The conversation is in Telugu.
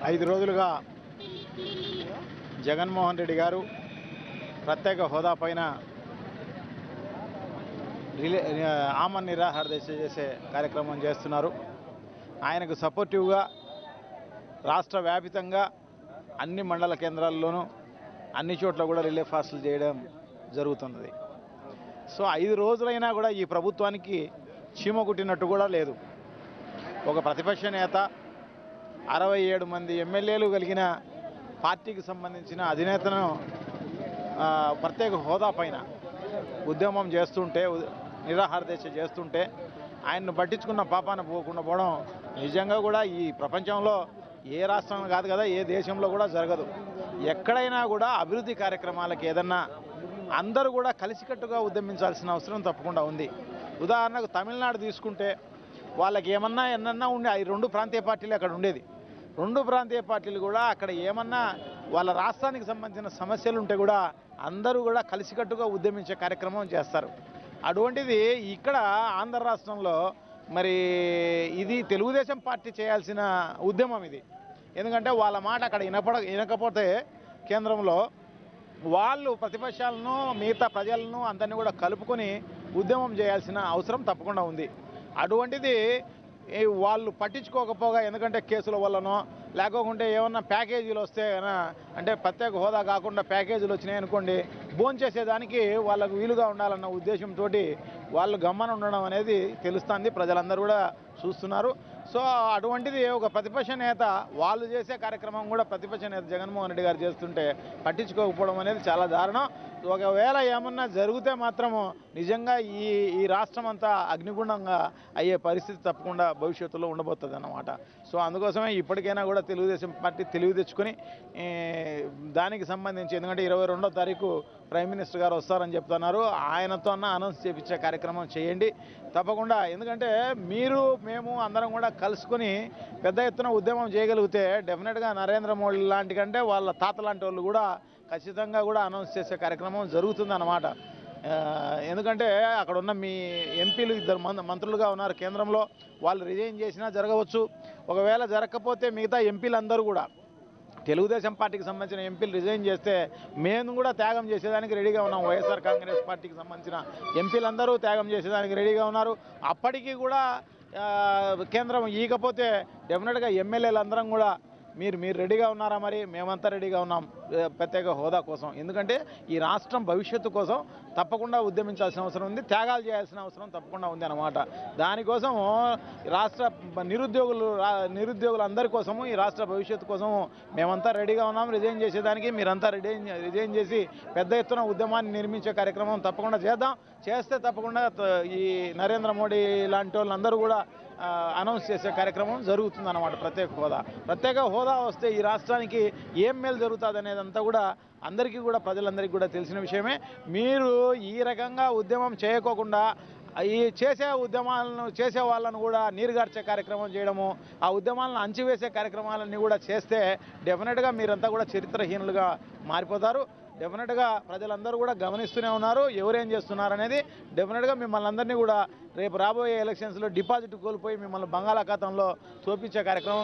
5 రోజులుగా జగన్మోహన్ రెడ్డి గారు ప్రత్యేక హోదా పైన ఆమరణ నిరాహార దీక్ష చేసే కార్యక్రమం చేస్తున్నారు. ఆయనకు సపోర్టివ్గా రాష్ట్ర వ్యాపితంగా అన్ని మండల కేంద్రాల్లోనూ అన్ని చోట్ల కూడా రిలీఫ్ హాస్టల్ చేయడం జరుగుతున్నది. సో 5 రోజులైనా కూడా ఈ ప్రభుత్వానికి చీమ కుట్టినట్టు కూడా లేదు. ఒక ప్రతిపక్ష నేత 67 మంది ఎమ్మెల్యేలు కలిగిన పార్టీకి సంబంధించిన అధినేతను ప్రత్యేక హోదా పైన ఉద్యమం చేస్తుంటే, నిరాహార దీక్ష చేస్తుంటే ఆయన్ను పట్టించుకున్న పాపాన పోకుండా పోవడం నిజంగా కూడా ఈ ప్రపంచంలో ఏ రాష్ట్రం కాదు కదా, ఏ దేశంలో కూడా జరగదు. ఎక్కడైనా కూడా అభివృద్ధి కార్యక్రమాలకు ఏదన్నా అందరూ కూడా కలిసికట్టుగా ఉద్యమించాల్సిన అవసరం తప్పకుండా ఉంది. ఉదాహరణకు తమిళనాడు తీసుకుంటే వాళ్ళకి ఏమన్నా ఎన్నన్నా ఉండే, ఈ 2 ప్రాంతీయ పార్టీలు అక్కడ ఉండేది. 2 ప్రాంతీయ పార్టీలు కూడా అక్కడ ఏమన్నా వాళ్ళ రాష్ట్రానికి సంబంధించిన సమస్యలు ఉంటే కూడా అందరూ కూడా కలిసికట్టుగా ఉద్యమించే కార్యక్రమం చేస్తారు. అటువంటిది ఇక్కడ ఆంధ్ర రాష్ట్రంలో మరి ఇది తెలుగుదేశం పార్టీ చేయాల్సిన ఉద్యమం ఇది. ఎందుకంటే వాళ్ళ మాట అక్కడ వినకపోతే కేంద్రంలో వాళ్ళు ప్రతిపక్షాలను, మిగతా ప్రజలను అందరినీ కూడా కలుపుకొని ఉద్యమం చేయాల్సిన అవసరం తప్పకుండా ఉంది. అటువంటిది వాళ్ళు పట్టించుకోకపోగా, ఎందుకంటే కేసుల వల్లనో లేకపోతే ఏమన్నా ప్యాకేజీలు వస్తే అంటే ప్రత్యేక హోదా కాకుండా ప్యాకేజీలు వచ్చినాయి అనుకోండి, భోంచేసేదానికి వాళ్ళకు వీలుగా ఉండాలన్న ఉద్దేశంతో వాళ్ళు గమ్మన ఉండడం అనేది తెలుస్తుంది. ప్రజలందరూ కూడా చూస్తున్నారు. సో అటువంటిది ఒక ప్రతిపక్ష నేత వాళ్ళు చేసే కార్యక్రమం కూడా ప్రతిపక్ష నేత జగన్మోహన్ రెడ్డి గారు చేస్తుంటే పట్టించుకోకపోవడం అనేది చాలా దారుణం. ఒకవేళ ఏమన్నా జరిగితే మాత్రము నిజంగా ఈ రాష్ట్రం అంతా అగ్నిగుండంగా అయ్యే పరిస్థితి తప్పకుండా భవిష్యత్తులో ఉండబోతుంది అన్నమాట. సో అందుకోసమే ఇప్పటికైనా కూడా తెలుగుదేశం పార్టీ తెలివి తెచ్చుకొని దానికి సంబంధించి, ఎందుకంటే 22వ తారీఖు ప్రైమ్ మినిస్టర్ గారు వస్తారని చెప్తున్నారు, ఆయనతో అనౌన్స్ చేయించే కార్యక్రమం చేయండి తప్పకుండా. ఎందుకంటే మేము అందరం కూడా కలుసుకొని పెద్ద ఎత్తున ఉద్యమం చేయగలిగితే డెఫినెట్గా నరేంద్ర మోడీ లాంటి కంటే వాళ్ళ తాత లాంటి వాళ్ళు కూడా ఖచ్చితంగా కూడా అనౌన్స్ చేసే కార్యక్రమం జరుగుతుందన్నమాట. ఎందుకంటే అక్కడ ఉన్న మీ ఎంపీలు 2 మంత్రులుగా ఉన్నారు కేంద్రంలో, వాళ్ళు రిజైన్ చేసినా జరగవచ్చు. ఒకవేళ జరగకపోతే మిగతా ఎంపీలందరూ కూడా తెలుగుదేశం పార్టీకి సంబంధించిన ఎంపీలు రిజైన్ చేస్తే మేము కూడా త్యాగం చేసేదానికి రెడీగా ఉన్నాం. వైఎస్ఆర్ కాంగ్రెస్ పార్టీకి సంబంధించిన ఎంపీలందరూ త్యాగం చేసేదానికి రెడీగా ఉన్నారు. అప్పటికీ కూడా కేంద్రం ఈకపోతే డెఫినెట్గా ఎమ్మెల్యేలు అందరం కూడా మీరు రెడీగా ఉన్నారా? మరి మేమంతా రెడీగా ఉన్నాం ప్రత్యేక హోదా కోసం. ఎందుకంటే ఈ రాష్ట్రం భవిష్యత్తు కోసం తప్పకుండా ఉద్యమించాల్సిన అవసరం ఉంది, త్యాగాలు చేయాల్సిన అవసరం తప్పకుండా ఉంది అన్నమాట. దానికోసం రాష్ట్ర నిరుద్యోగులందరి కోసము, ఈ రాష్ట్ర భవిష్యత్తు కోసము మేమంతా రెడీగా ఉన్నాం. రిజైన్ చేసేదానికి మీరంతా రిజైన్ చేసి పెద్ద ఎత్తున ఉద్యమాన్ని నిర్మించే కార్యక్రమం తప్పకుండా చేద్దాం. చేస్తే తప్పకుండా ఈ నరేంద్ర మోడీ లాంటి వాళ్ళందరూ కూడా అనౌన్స్ చేసే కార్యక్రమం జరుగుతుంది అన్నమాట. ప్రత్యేక హోదా వస్తే ఈ రాష్ట్రానికి ఏం మేలు జరుగుతుంది అనేదంతా కూడా అందరికీ కూడా, ప్రజలందరికీ కూడా తెలిసిన విషయమే. మీరు ఈ రకంగా ఉద్యమం చేయకోకుండా ఈ చేసే వాళ్ళను కూడా నీరుగార్చే కార్యక్రమం చేయడము, ఆ ఉద్యమాలను అంచివేసే కార్యక్రమాలన్నీ కూడా చేస్తే డెఫినెట్గా మీరంతా కూడా చరిత్రహీనులుగా మారిపోతారు. డెఫినెట్గా ప్రజలందరూ కూడా గమనిస్తూనే ఉన్నారు ఎవరేం చేస్తున్నారు అనేది. డెఫినెట్గా మిమ్మల్ని అందరినీ కూడా రేపు రాబోయే ఎలక్షన్స్లో డిపాజిట్ కోల్పోయి మిమ్మల్ని బంగాళాఖాతంలో చూపించే కార్యక్రమం